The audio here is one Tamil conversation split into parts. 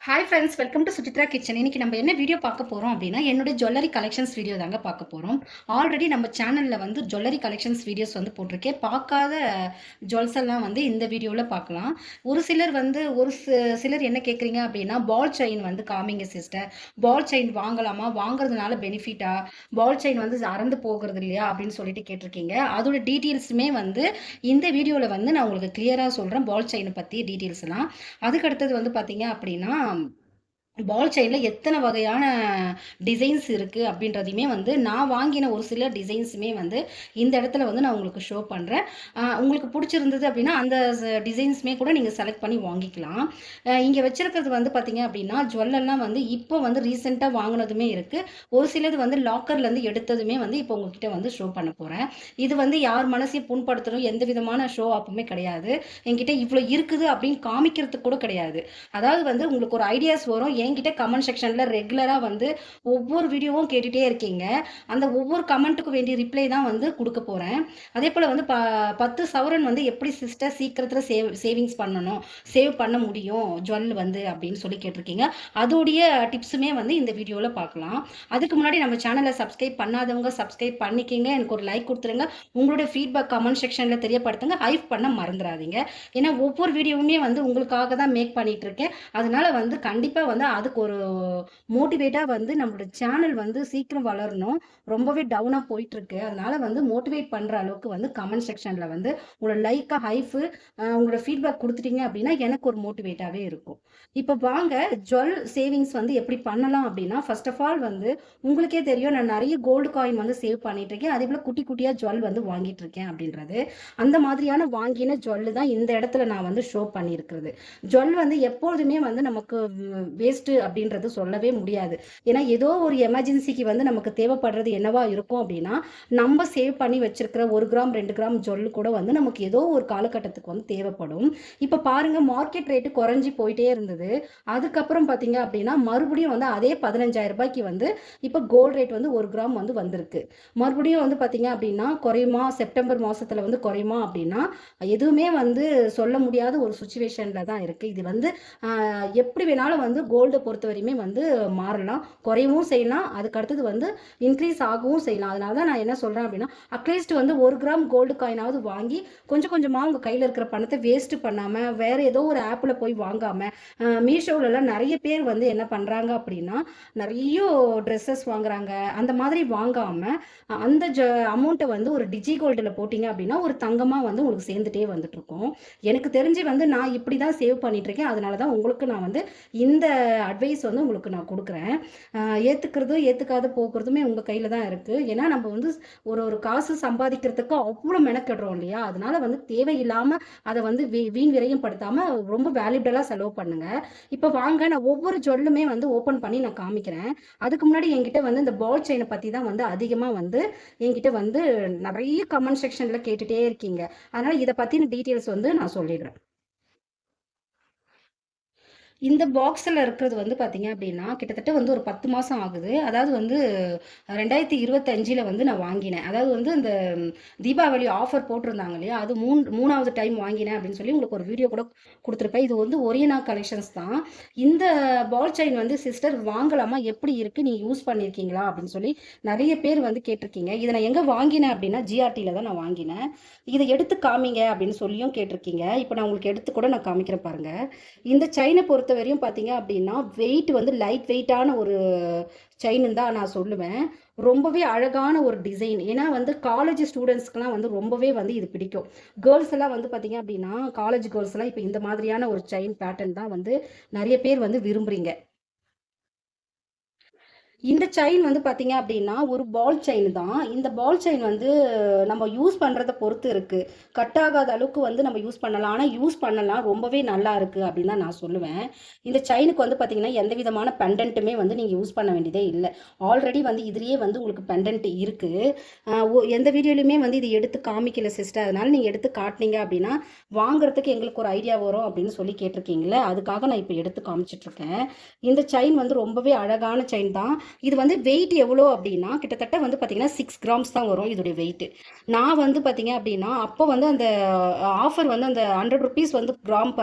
Hi friends, welcome to Suchitra kitchen. இன்னைக்கு நம்ம என்ன வீடியோ பார்க்க போறோம் அப்படின்னா, என்னுடைய ஜுவல்லரி கலெக்ஷன்ஸ் வீடியோ தாங்க பார்க்க போறோம். ஆல்ரெடி நம்ம சேனல்ல வந்து ஜுவல்லரி கலெக்ஷன்ஸ் வீடியோஸ் வந்து போட்டிருக்கேன். பார்க்காத ஜுவல்ஸ் எல்லாம் வந்து இந்த வீடியோல பார்க்கலாம். ஒரு சிலர் வந்து சிலர் என்ன கேட்குறீங்க அப்படின்னா, பால் செயின் வந்து காமிங்க சிஸ்டர். பால் செயின் வாங்கலாமா? வாங்குறதுனால பெனிஃபிட்டா? பால் செயின் வந்து அறந்து போகிறது இல்லையா? அப்படின்னு சொல்லிட்டு கேட்டிருக்கீங்க. அதோட டீட்டெயில்ஸுமே வந்து இந்த வீடியோல வந்து நான் உங்களுக்கு கிளியரா சொல்றேன். பால் செயினை பத்தி டீட்டெயில்ஸ் எல்லாம். அதுக்கு அடுத்தது வந்து பார்த்தீங்க அப்படின்னா, பால் செயின்ல எத்தனை வகையான டிசைன்ஸ் இருக்கு அப்படின்றதையுமே வந்து நான் வாங்கின ஒரு சில டிசைன்ஸுமே வந்து இந்த இடத்துல வந்து நான் உங்களுக்கு ஷோ பண்றேன். உங்களுக்கு பிடிச்சிருந்தது அப்படின்னா அந்த டிசைன்ஸுமே கூட நீங்க செலக்ட் பண்ணி வாங்கிக்கலாம். இங்க வச்சிருக்கிறது வந்து பார்த்தீங்க அப்படின்னா, ஜுவல்லெல்லாம் வந்து இப்போ வந்து ரீசெண்டா வாங்குனதுமே இருக்கு. ஒரு சிலது வந்து லாக்கர்ல இருந்து எடுத்ததுமே வந்து இப்போ உங்ககிட்ட வந்து ஷோ பண்ண போறேன். இது வந்து யார் மனசையும் புண்படுத்தணும் எந்த விதமான ஷோ ஆப்புமே கிடையாது. என்கிட்ட இவ்வளோ இருக்குது அப்படின்னு காமிக்கிறதுக்கு கூட கிடையாது. அதாவது வந்து உங்களுக்கு ஒரு ஐடியாஸ் வரும். என்கிட்ட கமெண்ட் செக்ஷன்ல ரெகுலரா வந்து ஒவ்வொரு வீடியோவும் கேட்டுட்டே இருக்கீங்க. அந்த ஒவ்வொரு கமெண்ட்டுக்கும் வேண்டிய ரிப்ளை தான் வந்து குடுக்க போறேன். அதேபோல வந்து 10 சவரன் வந்து எப்படி சிஸ்டர் சீக்கிரத்துல சேவிங்ஸ் பண்ணணும், சேவ் பண்ண முடியும் ஜுவல் வந்து அப்படின்னு சொல்லி கேட்டிருக்கீங்க. அதோடைய டிப்ஸுமே வந்து இந்த வீடியோல பார்க்கலாம். அதுக்கு முன்னாடி நம்ம சேனலை சப்ஸ்கிரைப் பண்ணாதவங்க சப்ஸ்கிரைப் பண்ணிக்கிங்க. எனக்கு ஒரு லைக் கொடுத்துருங்க. உங்களுடைய ஃபீட்பேக் கமெண்ட் செக்ஷன்ல தெரியப்படுத்துங்க. ஹைப் பண்ண மறந்துடாதீங்க. ஏன்னா ஒவ்வொரு வீடியோவுமே வந்து உங்களுக்காக தான் மேக் பண்ணிட்டு இருக்கேன். அதனால வந்து கண்டிப்பா வந்து அதுக்கு ஒரு மோட்டிவேட்டா வந்து நம்மளோட சேனல் வந்து சீக்கிரம் வளரணும். ரொம்பவே டவுனா போயிட்டு இருக்கு. அதனால வந்து மோட்டிவேட் பண்ற அளவுக்கு வந்து கமெண்ட் செக்ஷன்ல வந்து உங்களோட லைக்கா ஹைஃபு உங்களோட ஃபீட்பேக் கொடுத்துட்டீங்க அப்படின்னா எனக்கு ஒரு மோட்டிவேட்டாவே இருக்கும். இப்போ வாங்க ஜுவல் சேவிங்ஸ் வந்து எப்படி பண்ணலாம் அப்படின்னா, ஃபர்ஸ்ட் ஆஃப் ஆல் வந்து உங்களுக்கே தெரியும் நான் நிறைய கோல்டு காயின் வந்து சேவ் பண்ணிட்டு இருக்கேன். அதே போல குட்டி குட்டியா ஜுவல் வந்து வாங்கிட்டு இருக்கேன் அப்படின்றது. அந்த மாதிரியான வாங்கின ஜுவல் தான் இந்த இடத்துல நான் வந்து ஷோ பண்ணியிருக்கிறது. ஜுவல் வந்து எப்பொழுதுமே வந்து நமக்கு வேஸ்ட்டு அப்படின்றது சொல்லவே முடியாது. ஏன்னா ஏதோ ஒரு எமர்ஜென்சிக்கு வந்து நமக்கு தேவைப்படுறது என்னவா இருக்கும் அப்படின்னா, நம்ம சேவ் பண்ணி வச்சிருக்கிற 1 கிராம் 2 கிராம் ஜுவல் கூட வந்து நமக்கு ஏதோ ஒரு காலகட்டத்துக்கு வந்து தேவைப்படும். இப்ப பாருங்க மார்க்கெட் ரேட்டு குறைஞ்சி போயிட்டே இருந்தது. அதுக்கப்புறம் பார்த்தீங்க அப்படின்னா, மறுபடியும் வந்து அதே 15,000 ரூபாய்க்கு வந்து இப்ப கோல்ட் ரேட் வந்து 1 கிராம் வந்து வந்திருக்கு. மறுபடியும் வந்து பார்த்தீங்க அப்படின்னா, குறையுமா? செப்டம்பர் மாசத்துல வந்து குறையுமா அப்படின்னா, எதுவுமே வந்து சொல்ல முடியாத ஒரு சிச்சுவேஷன்ல தான் இருக்கு. இது வந்து எப்படி வேணாலும் வந்து கோல்ட பொறுத்தவரையுமே வந்து மாறலாம். குறையவும் செய்யலாம். அதுக்கு அடுத்தது வந்து இன்க்ரீஸ் ஆகவும் செய்யலாம். அதனால தான் நான் என்ன சொல்றேன் அப்படின்னா, அட்லீஸ்ட் வந்து 1 கிராம் கோல்டு காயினாவது வாங்கி கொஞ்சம் கொஞ்சமா உங்க கையில இருக்கிற பணத்த வேஸ்ட் பண்ணாம, வேற ஏதோ ஒரு ஆப்ல போய் வாங்காம, மீஷோலலாம் நெறைய பேர் வந்து என்ன பண்றாங்க அப்படின்னா, நெறைய ட்ரெஸ்ஸஸ் வாங்குறாங்க. அந்த மாதிரி வாங்காம, அந்த அமௌண்ட்ட வந்து ஒரு டிஜி கோல்டுல போட்டீங்க அப்படின்னா, ஒரு தங்கமா வந்து உங்களுக்கு சேர்ந்துட்டே வந்துட்டுருக்கும். எனக்கு தெரிஞ்சு வந்து நான் இப்படி தான் சேவ் பண்ணிட்டு இருக்கேன். அதனால தான் உங்களுக்கு நான் வந்து இந்த அட்வைஸ் வந்து உங்களுக்கு நான் குடுக்குறேன். ஏத்துக்கிறதும், ஏத்துக்காத போக்குறதுமே உங்க கையில தான் இருக்கு. ஏன்னா நம்ம வந்து ஒரு ஒரு காசு சம்பாதிக்கிறதுக்கு அவ்ளோ மெனக்கெடுறோம் இல்லையா? அதனால வந்து தேவையில்லாம அத வந்து வீண் விரயம் படுத்தாம ரொம்ப வேல்யூபிளா செலவு பண்ணுங்க. இப்ப வாங்க நான் ஒவ்வொரு ஜுவல்லுமே வந்து ஓப்பன் பண்ணி நான் காமிக்கிறேன். அதுக்கு முன்னாடி என்கிட்ட வந்து இந்த பால் செயின பத்தி தான் வந்து அதிகமா வந்து என்கிட்ட வந்து நெறைய கமெண்ட் செக்ஷன்ல கேட்டுட்டே இருக்கீங்க. அதனால இத பத்தின டீட்டெயில்ஸ் வந்து நான் சொல்லிடுறேன். இந்த பாக்ஸ்ல இருக்கிறது வந்து பார்த்தீங்க அப்படின்னா, கிட்டத்தட்ட வந்து ஒரு 10 மாசம் ஆகுது. அதாவது வந்து 2025ல வந்து நான் வாங்கினேன். அதாவது வந்து இந்த தீபாவளி ஆஃபர் போட்டிருந்தாங்க இல்லையா? அது 3வது டைம் வாங்கினேன் அப்படின்னு சொல்லி உங்களுக்கு ஒரு வீடியோ கூட குடுத்துருப்பேன். இது வந்து ஒரிஜினல் கலெக்ஷன்ஸ் தான். இந்த பால் செயின் வந்து சிஸ்டர் வாங்கலாமா? எப்படி இருக்கு? நீங்க யூஸ் பண்ணியிருக்கீங்களா? அப்படின்னு சொல்லி நெறைய பேர் வந்து கேட்டிருக்கீங்க. இத நான் எங்க வாங்கினேன் அப்படின்னா, ஜிஆர்டில தான் நான் வாங்கினேன். இத எடுத்து காமிங்க அப்படின்னு சொல்லியும் கேட்டிருக்கீங்க. இப்ப நான் உங்களுக்கு எடுத்து கூட நான் காமிக்கிறேன் பாருங்க. இந்த செயின பொறுத்தவரையும் பார்த்தீங்க அப்படின்னா, வெயிட் வந்து லைட் வெயிட்டான ஒரு செயின்னு தான் நான் சொல்லுவேன். ரொம்பவே அழகான ஒரு டிசைன். ஏன்னா வந்து காலேஜ் ஸ்டூடண்ட்ஸ்க்குலாம் வந்து ரொம்பவே வந்து இது பிடிக்கும். கேர்ள்ஸ் எல்லாம் வந்து பார்த்தீங்க அப்படின்னா, காலேஜ் கேர்ள்ஸ் எல்லாம் இப்ப இந்த மாதிரியான ஒரு செயின் பேட்டர்ன் தான் வந்து நெறைய பேர் வந்து விரும்புறீங்க. இந்த செயின் வந்து பார்த்தீங்க அப்படின்னா, ஒரு பால் செயின் தான். இந்த பால் செயின் வந்து நம்ம யூஸ் பண்றத பொறுத்து இருக்கு. கட் ஆகாத அளவுக்கு வந்து நம்ம யூஸ் பண்ணலாம். ஆனா யூஸ் பண்ணலாம். ரொம்பவே நல்லா இருக்கு அப்படின்னு தான் நான் சொல்லுவேன். இந்த செயினுக்கு வந்து பார்த்தீங்கன்னா, எந்த விதமான பெண்டன்ட்டுமே வந்து நீங்க யூஸ் பண்ண வேண்டியதே இல்ல. ஆல்ரெடி வந்து இதுலயே வந்து உங்களுக்கு பெண்டன்ட் இருக்கு. எந்த வீடியோலயுமே வந்து இது எடுத்து காமிக்கல சிஸ்டர். அதனால நீங்க எடுத்து காட்டுனீங்க அப்படின்னா, வாங்குறதுக்கு எங்களுக்கு ஒரு ஐடியா வரும் அப்படின்னு சொல்லி கேட்டிருக்கீங்கல்ல. அதுக்காக நான் இப்ப எடுத்து காமிச்சிட்டு இருக்கேன். இந்த செயின் வந்து ரொம்பவே அழகான செயின் தான். இது வந்து வெயிட் எவ்வளோ அப்படின்னா கிட்டத்தட்ட வந்து பார்த்தீங்கன்னா 6 கிராம்ஸ் தான் வரும் இதோடைய வெயிட். நான் வந்து பார்த்தீங்க அப்படின்னா அப்போ வந்து அந்த ஆஃபர் வந்து அந்த 100 rupees வந்து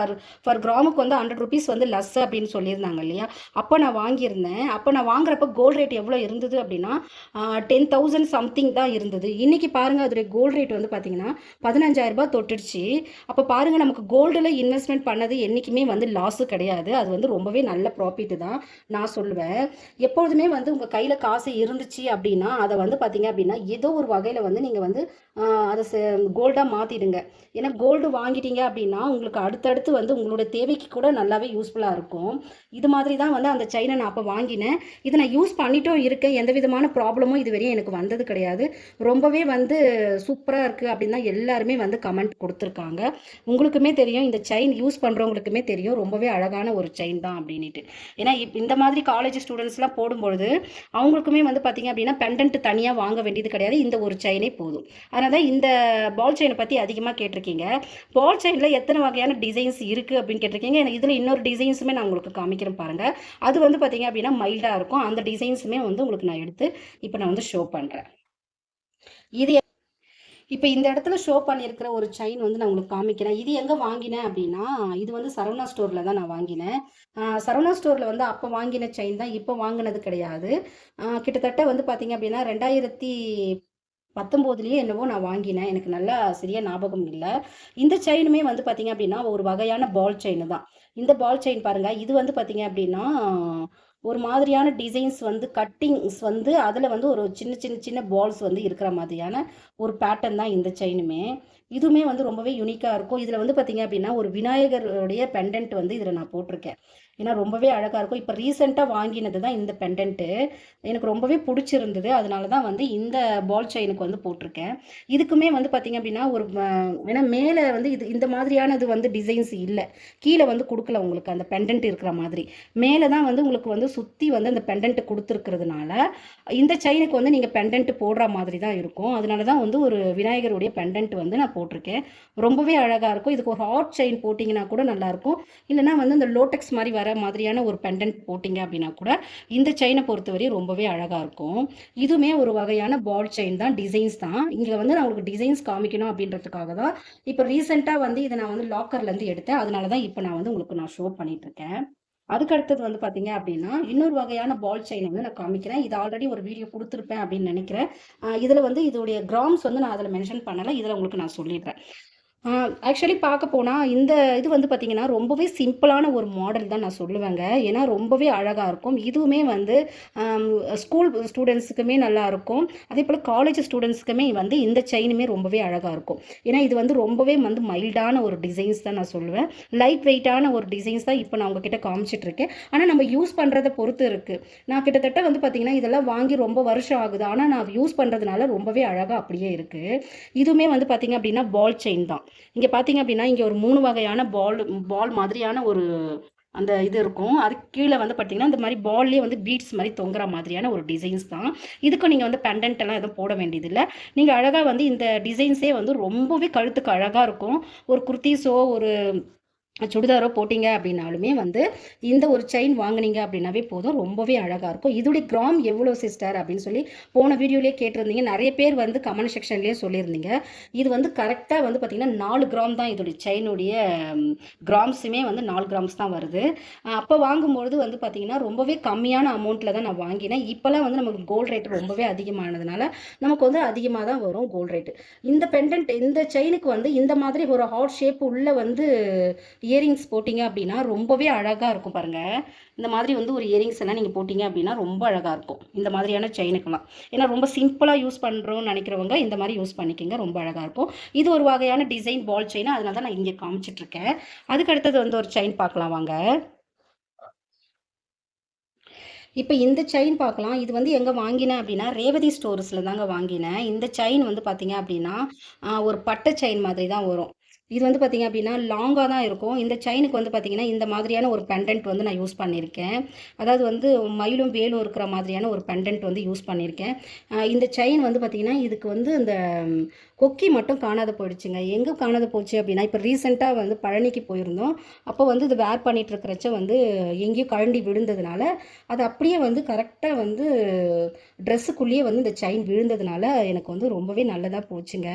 பர் கிராமுக்கு வந்து 100 rupees வந்து லஸ் அப்படின்னு சொல்லியிருந்தாங்க இல்லையா. அப்போ நான் வாங்கியிருந்தேன். அப்போ நான் வாங்குறப்ப கோல்டு ரேட் எவ்வளோ இருந்தது அப்படின்னா 10,000 சம்திங் தான் இருந்தது. இன்னைக்கு பாருங்க அதோடைய கோல்டு ரேட் வந்து பார்த்தீங்கன்னா 15,000 தொட்டுடுச்சு. அப்போ பாருங்க நமக்கு கோல்டில் இன்வெஸ்ட்மெண்ட் பண்ணது என்றைக்குமே வந்து லாஸு கிடையாது. அது வந்து ரொம்பவே நல்ல ப்ராஃபிட் தான் நான் சொல்லுவேன். எப்பொழுதுமே வந்து உங்கள் கையில் காசு இருந்துச்சு அப்படின்னா அதை வந்து பார்த்தீங்க அப்படின்னா ஏதோ ஒரு வகையில் வந்து நீங்கள் வந்து அதை கோல்டாக மாற்றிடுங்க. ஏன்னா கோல்டு வாங்கிட்டீங்க அப்படின்னா உங்களுக்கு அடுத்தடுத்து வந்து உங்களோட தேவைக்கு கூட நல்லாவே யூஸ்ஃபுல்லாக இருக்கும். இது மாதிரி தான் வந்து அந்த செயினை நான் அப்போ வாங்கினேன். இதை நான் யூஸ் பண்ணிட்டும் இருக்கேன். எந்த விதமான ப்ராப்ளமும் இது வரையும் எனக்கு வந்தது கிடையாது. ரொம்பவே வந்து சூப்பராக இருக்குது அப்படின்னு தான் எல்லாருமே வந்து கமெண்ட் கொடுத்துருக்காங்க. உங்களுக்குமே தெரியும், இந்த செயின் யூஸ் பண்ணுறவங்களுக்குமே தெரியும் ரொம்பவே அழகான ஒரு செயின் தான் அப்படின்ட்டு. ஏன்னா இந்த மாதிரி காலேஜ் ஸ்டூடெண்ட்ஸ்லாம் போடும்பொழுது அவங்களுக்குமே வந்து பார்த்தீங்க அப்படின்னா பெண்டன்ட் தனியாக வாங்க வேண்டியது கிடையாது. இந்த ஒரு செயினே போதும். அதனால தான் இந்த பால் செயினை பற்றி அதிகமாக கேட்டிருக்கீங்க. பால் செயினில் எத்தனை வகையான டிசைன்ஸ் இருக்குது அப்படின்னு கேட்டிருக்கீங்க. இதில் இன்னொரு டிசைன்ஸுமே நான் உங்களுக்கு காமிக்கிறேன் பாருங்கள். அது வந்து பார்த்தீங்க அப்படின்னா மைல்டாக இருக்கும். அந்த டிசைன்ஸுமே வந்து உங்களுக்கு நான் எடுத்து இப்போ நான் வந்து ஷோ பண்ணுறேன். இது இப்போ இந்த இடத்துல ஷோ பண்ணியிருக்கிற ஒரு செயின் வந்து நான் உங்களுக்கு காமிக்கிறேன். இது எங்கே வாங்கினேன் அப்படின்னா இது வந்து சரவணா ஸ்டோரில் தான் நான் வாங்கினேன். சரவணா ஸ்டோரில் வந்து அப்போ வாங்கின செயின் தான், இப்போ வாங்கினது கிடையாது. கிட்டத்தட்ட வந்து பார்த்தீங்க அப்படின்னா 2019 என்னவோ நான் வாங்கினேன். எனக்கு நல்லா சரியா ஞாபகம் இல்லை. இந்த செயினுமே வந்து பார்த்தீங்க அப்படின்னா ஒரு வகையான பால் செயின் தான். இந்த பால் செயின் பாருங்க, இது வந்து பார்த்தீங்க அப்படின்னா ஒரு மாதிரியான டிசைன்ஸ் வந்து கட்டிங்ஸ் வந்து அதில் வந்து ஒரு சின்ன சின்ன சின்ன பால்ஸ் வந்து இருக்கிற மாதிரியான ஒரு பேட்டர்ன் தான் இந்த செயினுமே. இதுவுமே வந்து ரொம்பவே யூனிக்காக இருக்கும். இதில் வந்து பார்த்தீங்க அப்படின்னா ஒரு விநாயகருடைய பெண்டன்ட் வந்து இதில் நான் போட்டிருக்கேன். ஏன்னா ரொம்பவே அழகாக இருக்கும். இப்போ ரீசெண்டாக வாங்கினது தான் இந்த பெண்டன்ட்டு. எனக்கு ரொம்பவே பிடிச்சிருந்தது. அதனால தான் வந்து இந்த பால் செயினுக்கு வந்து போட்டிருக்கேன். இதுக்குமே வந்து பார்த்தீங்க அப்படின்னா ஒரு ஏன்னா மேலே வந்து இந்த மாதிரியானது வந்து டிசைன்ஸ் இல்லை. கீழே வந்து கொடுக்கல உங்களுக்கு அந்த பெண்டன்ட் இருக்கிற மாதிரி. மேலே தான் வந்து உங்களுக்கு வந்து சுற்றி வந்து அந்த பெண்டன்ட் கொடுத்துருக்கிறதுனால இந்த செயினுக்கு வந்து நீங்கள் பெண்டன்ட் போடுற மாதிரி தான் இருக்கும். அதனால தான் வந்து ஒரு விநாயகருடைய பெண்டன்ட் வந்து நான் போட்டிருக்கேன். ரொம்பவே அழகாக இருக்கும். இதுக்கு ஒரு ஹார்ட் செயின் போட்டிங்கன்னா கூட நல்லாயிருக்கும். இல்லைனா வந்து இந்த லோட்டெக்ஸ் மாதிரி வர மாதிரியான ஒரு பெண்டன்ட் போட்டிங்க அப்படின்னா கூட இந்த செயினை பொறுத்தவரை ரொம்பவே அழகாக இருக்கும். இதுவுமே ஒரு வகையான பால் செயின் தான், டிசைன்ஸ் தான். இங்கே வந்து நான் உங்களுக்கு டிசைன்ஸ் காமிக்கணும் அப்படின்றதுக்காக தான் இப்போ ரீசெண்டாக வந்து இதை நான் வந்து லாக்கர்லேருந்து எடுத்தேன். அதனால தான் இப்போ நான் வந்து உங்களுக்கு நான் ஷோ பண்ணிட்டு இருக்கேன். அதுக்கு அடுத்தது வந்து பார்த்தீங்க அப்படின்னா இன்னொரு வகையான பால் செயின் வந்து நான் காமிக்கிறேன். இது ஆல்ரெடி ஒரு வீடியோ கொடுத்துருப்பேன் அப்படின்னு நினைக்கிறேன். இதில் வந்து இதோடைய கிராம்ஸ் வந்து நான் அதில் மென்ஷன் பண்ணலை. இதில் உங்களுக்கு நான் சொல்லிடுறேன். ஆக்சுவலி பார்க்க போனால் இந்த இது வந்து பார்த்திங்கன்னா ரொம்பவே சிம்பிளான ஒரு மாடல் தான் நான் சொல்லுவேங்க. ஏன்னா ரொம்பவே அழகாக இருக்கும். இதுவுமே வந்து ஸ்கூல் ஸ்டூடெண்ட்ஸுக்குமே நல்லாயிருக்கும். அதே போல் காலேஜ் ஸ்டூடெண்ட்ஸுக்குமே வந்து இந்த செயினுமே ரொம்பவே அழகாக இருக்கும். ஏன்னா இது வந்து ரொம்பவே வந்து மைல்டான ஒரு டிசைன்ஸ் தான் நான் சொல்லுவேன். லைட் வெயிட்டான ஒரு டிசைன்ஸ் தான் இப்போ நான் உங்ககிட்ட காமிச்சிட்ருக்கேன். ஆனால் நம்ம யூஸ் பண்ணுறதை பொறுத்து இருக்குது. நான் கிட்டத்தட்ட வந்து பார்த்திங்கன்னா இதெல்லாம் வாங்கி ரொம்ப வருஷம் ஆகுது. ஆனால் நான் யூஸ் பண்ணுறதுனால ரொம்பவே அழகாக அப்படியே இருக்குது. இதுவுமே வந்து பார்த்திங்க அப்படின்னா பால் செயின் தான். இங்கே பார்த்தீங்க அப்படின்னா இங்கே ஒரு 3 வகையான பால் மாதிரியான ஒரு அந்த இது இருக்கும். அதுக்கு கீழே வந்து பார்த்தீங்கன்னா இந்த மாதிரி பால்லேயே வந்து பீட்ஸ் மாதிரி தொங்குற மாதிரியான ஒரு டிசைன்ஸ் தான். இதுக்கும் நீங்கள் வந்து பெண்டன்ட் எல்லாம் எதுவும் போட வேண்டியதில்லை. நீங்கள் அழகாக வந்து இந்த டிசைன்ஸே வந்து ரொம்பவே கழுத்துக்கு அழகாக இருக்கும். ஒரு குர்த்தீஸோ ஒரு சுடிதாரோ போட்டிங்க அப்படின்னாலுமே வந்து இந்த ஒரு செயின் வாங்கினீங்க அப்படின்னாவே போதும், ரொம்பவே அழகாக இருக்கும். இதோடைய கிராம் எவ்வளோ சிஸ்டர் அப்படின்னு சொல்லி போன வீடியோலேயே கேட்டிருந்தீங்க. நிறைய பேர் வந்து கமெண்ட் செக்ஷன்லேயே சொல்லியிருந்தீங்க. இது வந்து கரெக்டாக வந்து பார்த்திங்கன்னா 4 கிராம் தான் இதோடைய செயினுடைய கிராம்ஸுமே வந்து 4 கிராம்ஸ் தான் வருது. அப்போ வாங்கும்பொழுது வந்து பார்த்திங்கன்னா ரொம்பவே கம்மியான அமௌண்ட்டில் தான் நான் வாங்கினேன். இப்போலாம் வந்து நமக்கு கோல்டு ரேட் ரொம்பவே அதிகமானதுனால நமக்கு வந்து அதிகமாக தான் வரும் கோல்டு ரேட்டு. இந்த பெண்டன்ட் இந்த செயினுக்கு வந்து இந்த மாதிரி ஒரு ஹார்ட் ஷேப் உள்ள வந்து இயரிங்ஸ் போட்டிங்க அப்படின்னா ரொம்பவே அழகாக இருக்கும் பாருங்கள். இந்த மாதிரி வந்து ஒரு இயரிங்ஸ் எல்லாம் நீங்கள் போட்டிங்க அப்படின்னா ரொம்ப அழகாக இருக்கும் இந்த மாதிரியான செயினுக்கெல்லாம். ஏன்னா ரொம்ப சிம்பிளாக யூஸ் பண்ணுறோன்னு நினைக்கிறவங்க இந்த மாதிரி யூஸ் பண்ணிக்கோங்க, ரொம்ப அழகாக இருக்கும். இது ஒரு வகையான டிசைன் பால் செயின், அதனால தான் நான் இங்கே காமிச்சிட்ருக்கேன். அதுக்கு அடுத்தது வந்து ஒரு செயின் பார்க்கலாம் வாங்க. இப்போ இந்த செயின் பார்க்கலாம். இது வந்து எங்கே வாங்கினேன் அப்படின்னா ரேவதி ஸ்டோர்ஸில் தாங்க வாங்கினேன். இந்த செயின் வந்து பார்த்தீங்க அப்படின்னா ஒரு பட்டை செயின் மாதிரி தான் வரும். இது வந்து பார்த்தீங்க அப்படின்னா, லாங்கா தான் இருக்கும். இந்த செயினுக்கு வந்து பார்த்தீங்கன்னா, இந்த மாதிரியான ஒரு பெண்டன்ட் வந்து நான் யூஸ் பண்ணியிருக்கேன். அதாவது வந்து மயிலும் வேலும் இருக்கிற மாதிரியான ஒரு பெண்டன்ட் வந்து யூஸ் பண்ணியிருக்கேன். இந்த செயின் வந்து பார்த்தீங்கன்னா, இதுக்கு வந்து இந்த கொக்கி மட்டும் காணாத போயிடுச்சுங்க. எங்கே காணாத போச்சு அப்படின்னா, இப்போ ரீசெண்டா வந்து பழனிக்கு போயிருந்தோம். அப்போ வந்து இது வேர் பண்ணிட்டு இருக்கிறச்ச வந்து எங்கேயோ கழண்டி விழுந்ததுனால, அது அப்படியே வந்து கரெக்ட்டா வந்து ட்ரெஸ்ஸுக்குள்ளேயே வந்து இந்த செயின் விழுந்ததுனால, எனக்கு வந்து ரொம்பவே நல்லதா போச்சுங்க.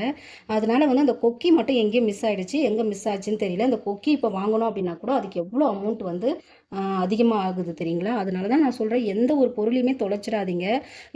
அதனால வந்து அந்த கொக்கி மட்டும் எங்கேயோ மிஸ் ஆயிடுச்சு. எங்கே மிஸ் ஆச்சுன்னு தெரியல. அந்த கொக்கி இப்போ வாங்கணும் அப்படின்னா கூட அதுக்கு எவ்வளோ அமௌண்ட் வந்து அதிகமா ஆகுது தெரியுங்களா? அதனால தான் நான் சொல்றேன், எந்த ஒரு பொருளையுமே தொலைச்சிடாதீங்க.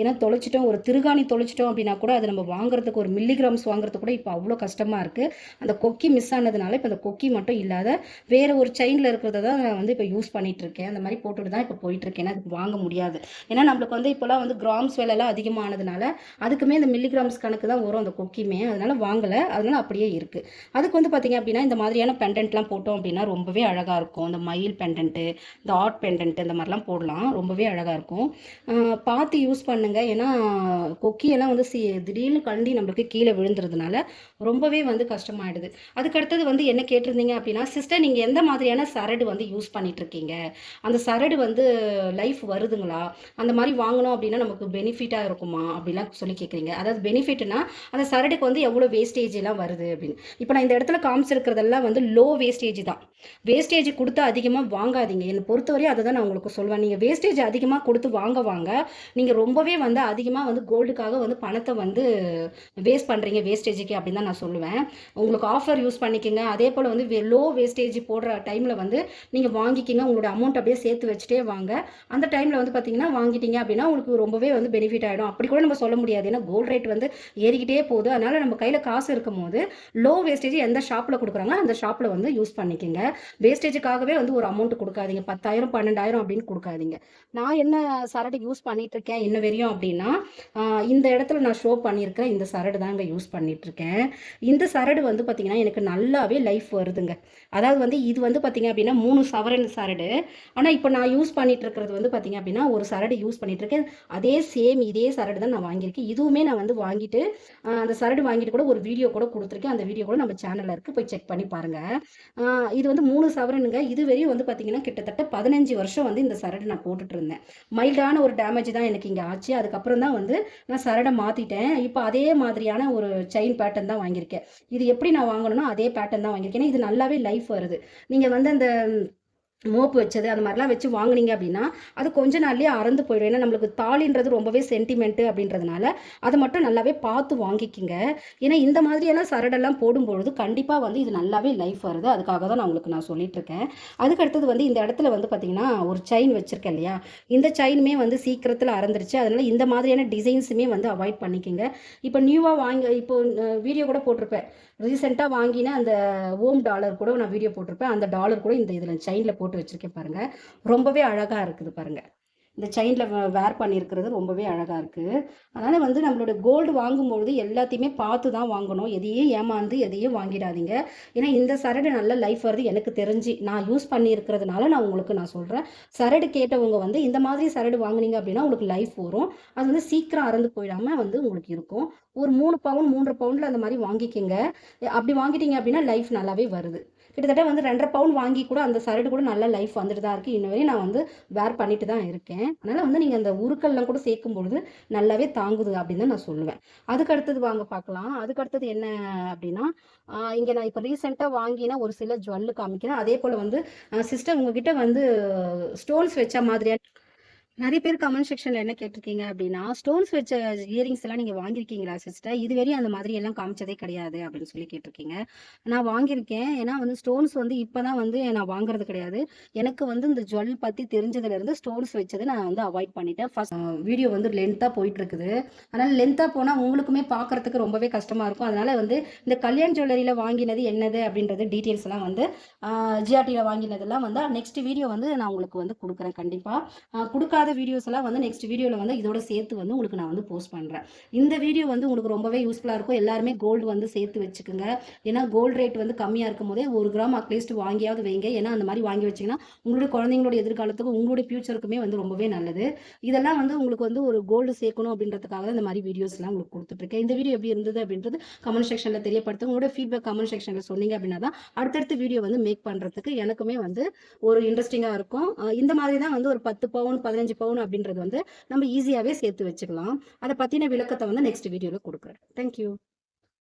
ஏன்னா தொலைச்சிட்டோம், ஒரு திருகாணி தொலைச்சிட்டோம் அப்படின்னா கூட அது நம்ம வாங்குறதுக்கு ஒரு மில்லிகிராம்ஸ் வாங்குறதுக்கு கூட இப்போ அவ்வளோ கஷ்டமா இருக்கு. அந்த கொக்கி மிஸ் ஆனதுனால இப்போ அந்த கொக்கி மட்டும் இல்லாத வேற ஒரு செயின்ல இருக்கிறத தான் நான் வந்து இப்போ யூஸ் பண்ணிட்டு இருக்கேன். அந்த மாதிரி போட்டுட்டு தான் இப்போ போயிட்டு இருக்கேன். ஏன்னா அதுக்கு வாங்க முடியாது. ஏன்னா நம்மளுக்கு வந்து இப்போலாம் வந்து கிராம்ஸ் விலைலாம் அதிகமானதுனால அதுக்குமே இந்த மில்லிகிராம்ஸ் கணக்கு தான் வரும் அந்த கொக்கியுமே. அதனால வாங்கல. அதனால அப்படியே இருக்கு. அதுக்கு வந்து பார்த்தீங்க அப்படின்னா, இந்த மாதிரியான பெண்டன்ட்லாம் போட்டோம் அப்படின்னா ரொம்பவே அழகா இருக்கும். இந்த மயில் பெண்டன்ட், இந்த ஆர்ட் பெண்டன்ட் இந்த மாதிரிலாம் போடலாம். ரொம்பவே அழகாக இருக்கும். பார்த்து யூஸ் பண்ணுங்க. ஏன்னா கொக்கியெல்லாம் வந்து திடீர்னு கழண்டி நம்மளுக்கு கீழே விழுந்துறதுனால ரொம்பவே வந்து கஷ்டமாயிடுது. அதுக்கு அடுத்தது வந்து என்ன கேட்டிருந்தீங்க அப்படின்னா, சிஸ்டர் நீங்கள் எந்த மாதிரியான சரடு வந்து யூஸ் பண்ணிட்டு இருக்கீங்க? அந்த சரடு வந்து லைஃப் வருதுங்களா? அந்த மாதிரி வாங்கணும் அப்படின்னா நமக்கு பெனிஃபிட்டாக இருக்குமா அப்படிலாம் சொல்லி கேட்குறீங்க. அதாவது பெனிஃபிட்னா அந்த சரடுக்கு வந்து எவ்வளோ வேஸ்டேஜ் எல்லாம் வருது அப்படின்னு. இப்போ நான் இந்த இடத்துல காமிச்சிருக்கிறதெல்லாம் வந்து லோ வேஸ்டேஜ் தான். வேஸ்டேஜ் கொடுத்து அதிகமாக வாங்காதீங்க. என்னை பொறுத்தவரையும் அதை தான் நான் உங்களுக்கு சொல்வேன். நீங்கள் வேஸ்டேஜ் அதிகமாக கொடுத்து வாங்க நீங்கள் ரொம்பவே வந்து அதிகமாக வந்து கோல்டுக்காக வந்து பணத்தை வந்து வேஸ்ட் பண்ணுறீங்க வேஸ்டேஜுக்கு அப்படின்னு தான் நான் சொல்லுவேன். உங்களுக்கு ஆஃபர் யூஸ் பண்ணிக்கோங்க. அதே போல் வந்து லோ வேஸ்டேஜ் போடுற டைமில் வந்து நீங்கள் வாங்கிக்கிங்க. உங்களோட அமௌண்ட் அப்படியே சேர்த்து வச்சுட்டே வாங்க. அந்த டைமில் வந்து பார்த்தீங்கன்னா வாங்கிட்டீங்க அப்படின்னா உங்களுக்கு ரொம்பவே வந்து பெனிஃபிட் ஆகிடும். அப்படி கூட நம்ம சொல்ல முடியாது. ஏன்னா கோல்டு ரேட் வந்து ஏறிக்கிட்டே போகுது. அதனால் நம்ம கையில் காசு இருக்கும் போது லோ வேஸ்டேஜ் எந்த ஷாப்பில் கொடுக்குறாங்க அந்த ஷாப்பில் வந்து யூஸ் பண்ணிக்கோங்க. வேஸ்டேஜுக்காகவே வந்து ஒரு அமௌண்ட் கொடுக்காதீங்க. 10,000 12,000 அப்படின்னு கொடுக்காதீங்க. நான் என்ன சரடு யூஸ் பண்ணிட்டு இருக்கேன் இன்ன வரையும் அப்படின்னா, இந்த இடத்துல நான் ஷோ பண்ணியிருக்கிறேன் இந்த சரடு தாங்க யூஸ் பண்ணிட்டு இருக்கேன். இந்த சரடு வந்து பார்த்தீங்கன்னா எனக்கு நல்லாவே லைஃப் வருதுங்க. அதாவது வந்து இது வந்து பார்த்தீங்க அப்படின்னா 3 சவரன் சரடு. ஆனால் இப்போ நான் யூஸ் பண்ணிட்டு இருக்கிறது வந்து பார்த்தீங்க அப்படின்னா ஒரு சரடு யூஸ் பண்ணிட்டு இருக்கேன். அதே சேம் இதே சரடு தான் நான் வாங்கியிருக்கேன். இதுவுமே நான் வந்து வாங்கிட்டு அந்த சரடு வாங்கிட்டு கூட ஒரு வீடியோ கூட கொடுத்துருக்கேன். அந்த வீடியோ கூட நம்ம சேனல்ல இருக்கு. போய் செக் பண்ணி பாருங்க. இது வந்து 3 சவரனுங்க. இது வரையும் வந்து பார்த்தீங்கன்னா கிட்டத்தட்ட 15 வருஷம் வந்து இந்த சரடு நான் போட்டுட்டு இருந்தேன். மைல்டான ஒரு டேமேஜ் தான் எனக்கு இங்கே ஆச்சு. அதுக்கப்புறம் தான் வந்து நான் சரடை மாற்றிட்டேன். இப்போ அதே மாதிரியான ஒரு செயின் பேட்டர்ன் தான் வாங்கியிருக்கேன். இது எப்படி நான் வாங்கணும்னா அதே பேட்டர்ன் தான் வாங்கியிருக்கேன். ஏன்னா இது நல்லாவே லைஃப் வருது. நீங்கள் வந்து அந்த மோப்பு வச்சது அந்த மாதிரிலாம் வச்சு வாங்குனீங்க அப்படின்னா அது கொஞ்ச நாள்லயே அறந்து போயிடும். ஏன்னா நம்மளுக்கு தாலின்றது ரொம்பவே சென்டிமெண்ட் அப்படின்றதுனால அதை மட்டும் நல்லாவே பார்த்து வாங்கிக்கிங்க. ஏன்னா இந்த மாதிரியெல்லாம் சரடெல்லாம் போடும்பொழுது கண்டிப்பாக வந்து இது நல்லாவே லைஃப் வருது. அதுக்காக தான் நான் உங்களுக்கு நான் சொல்லிட்டு இருக்கேன். அதுக்கு அடுத்தது வந்து இந்த இடத்துல வந்து பார்த்தீங்கன்னா ஒரு செயின் வச்சிருக்கேன் இல்லையா, இந்த செயினுமே வந்து சீக்கிரத்தில் அறந்துருச்சு. அதனால இந்த மாதிரியான டிசைன்ஸுமே வந்து அவாய்ட் பண்ணிக்கோங்க. இப்போ நியூவாக இப்போ வீடியோ கூட போட்டிருப்பேன். ரீசெண்டாக வாங்கின அந்த ஓம் டாலர் கூட நான் வீடியோ போட்டிருப்பேன். அந்த டாலர் கூட இந்த இதில் செயினில் போட்டு வச்சுருக்கேன் பாருங்கள். ரொம்பவே அழகாக இருக்குது பாருங்கள். இந்த செயினில் வேர் பண்ணியிருக்கிறது ரொம்பவே அழகாக இருக்குது. அதனால் வந்து நம்மளோட கோல்டு வாங்கும்பொழுது எல்லாத்தையுமே பார்த்து தான் வாங்கணும். எதையும் ஏமாந்து எதையும் வாங்கிடாதீங்க. ஏன்னா இந்த சரடு நல்ல லைஃப் வருது எனக்கு தெரிஞ்சு. நான் யூஸ் பண்ணியிருக்கிறதுனால நான் உங்களுக்கு நான் சொல்கிறேன். சரடு கேட்டவங்க வந்து இந்த மாதிரி சரடு வாங்குனீங்க அப்படின்னா உங்களுக்கு லைஃப் வரும். அது வந்து சீக்கிரம் அறந்து போயிடாமல் வந்து உங்களுக்கு இருக்கும். ஒரு 3 பவுன் 3 பவுண்டில் அந்த மாதிரி வாங்கிக்கோங்க. அப்படி வாங்கிட்டீங்க அப்படின்னா லைஃப் நல்லாவே வருது. கிட்டத்தட்ட வந்து 2.5 பவுன் வாங்கி கூட அந்த சரடு கூட நல்ல லைஃப் வந்துட்டு தான் இருக்குது. இன்ன வரையும் நான் வந்து வேர் பண்ணிட்டு தான் இருக்கேன். அதனால் வந்து நீங்கள் அந்த உருக்கள்லாம் கூட சேர்க்கும் பொழுது நல்லாவே தாங்குது அப்படின்னு தான் நான் சொல்லுவேன். அதுக்கு அடுத்தது வாங்க பார்க்கலாம். அதுக்கு அடுத்தது என்ன அப்படின்னா, இங்கே நான் இப்போ ரீசெண்டாக வாங்கினா ஒரு சில ஜுவல்லு காமிக்கிறேன். அதே போல் வந்து சிஸ்டர் உங்ககிட்ட வந்து ஸ்டோன்ஸ் வச்ச மாதிரியான நிறைய பேர் கமெண்ட் செக்ஷன்ல என்ன கேட்டிருக்கீங்க அப்படின்னா, ஸ்டோன்ஸ் வச்ச இயரிங்ஸ் எல்லாம் நீங்க வாங்கியிருக்கீங்களா சிஸ்டர்? இதுவரையும் அந்த மாதிரி எல்லாம் காமிச்சதே கிடையாது அப்படின்னு சொல்லி கேட்டிருக்கீங்க. நான் வாங்கியிருக்கேன். ஏன்னா வந்து ஸ்டோன்ஸ் வந்து இப்பதான் வந்து நான் வாங்குறது கிடையாது. எனக்கு வந்து இந்த ஜுவல் பத்தி தெரிஞ்சதுல இருந்து ஸ்டோன்ஸ் வச்சதை நான் வந்து அவாய்ட் பண்ணிட்டேன். ஃபர்ஸ்ட் வீடியோ வந்து லென்த்தா போயிட்டு இருக்குது. அதனால லென்த்தா போனா உங்களுக்குமே பார்க்கறதுக்கு ரொம்பவே கஷ்டமா இருக்கும். அதனால வந்து இந்த கல்யாண் ஜுவல்லரியில வாங்கினது என்னது அப்படின்றது டீட்டெயில்ஸ் எல்லாம் வந்து ஜிஆர்டியில் வாங்கினதெல்லாம் வந்து நெக்ஸ்ட் வீடியோ வந்து நான் உங்களுக்கு வந்து கொடுக்குறேன். கண்டிப்பா கொடுக்காத இல்லாத வீடியோஸ் எல்லாம் வந்து நெக்ஸ்ட் வீடியோவில் வந்து இதோட சேர்த்து வந்து உங்களுக்கு நான் வந்து போஸ்ட் பண்ணுறேன். இந்த வீடியோ வந்து உங்களுக்கு ரொம்பவே யூஸ்ஃபுல்லாக இருக்கும். எல்லாருமே கோல்டு வந்து சேர்த்து வச்சுக்கோங்க. ஏன்னா கோல்டு ரேட் வந்து கம்மியாக இருக்கும் போதே 1 கிராம் அட்லீஸ்ட் வாங்கியாவது வைங்க. ஏன்னா அந்த மாதிரி வாங்கி வச்சிங்கன்னா உங்களுடைய குழந்தைங்களோட எதிர்காலத்துக்கும் உங்களுடைய ஃபியூச்சருக்குமே வந்து ரொம்பவே நல்லது. இதெல்லாம் வந்து உங்களுக்கு வந்து ஒரு கோல்டு சேர்க்கணும் அப்படின்றதுக்காக தான் இந்த மாதிரி வீடியோஸ்லாம் உங்களுக்கு கொடுத்துட்ருக்கேன். இந்த வீடியோ எப்படி இருந்தது அப்படின்றது கமெண்ட் செக்ஷனில் தெரியப்படுத்துங்க. உங்களோட ஃபீட்பேக் கமெண்ட் செக்ஷனில் சொன்னீங்க அப்படின்னா தான் அடுத்தடுத்த வீடியோ வந்து மேக் பண்ணுறதுக்கு எனக்குமே வந்து ஒரு இன்ட்ரெஸ்டிங்காக இருக்கும். இந்த மாதிரி தான் வந்து ஒரு 10 பவுன் 15 பவுன் அப்படின்றது வந்து நம்ம ஈஸியாகவே சேர்த்து வச்சுக்கலாம். அதை பற்றின விளக்கத்தை வந்து நெக்ஸ்ட் வீடியோவில் கொடுக்குறேன். தேங்க்யூ.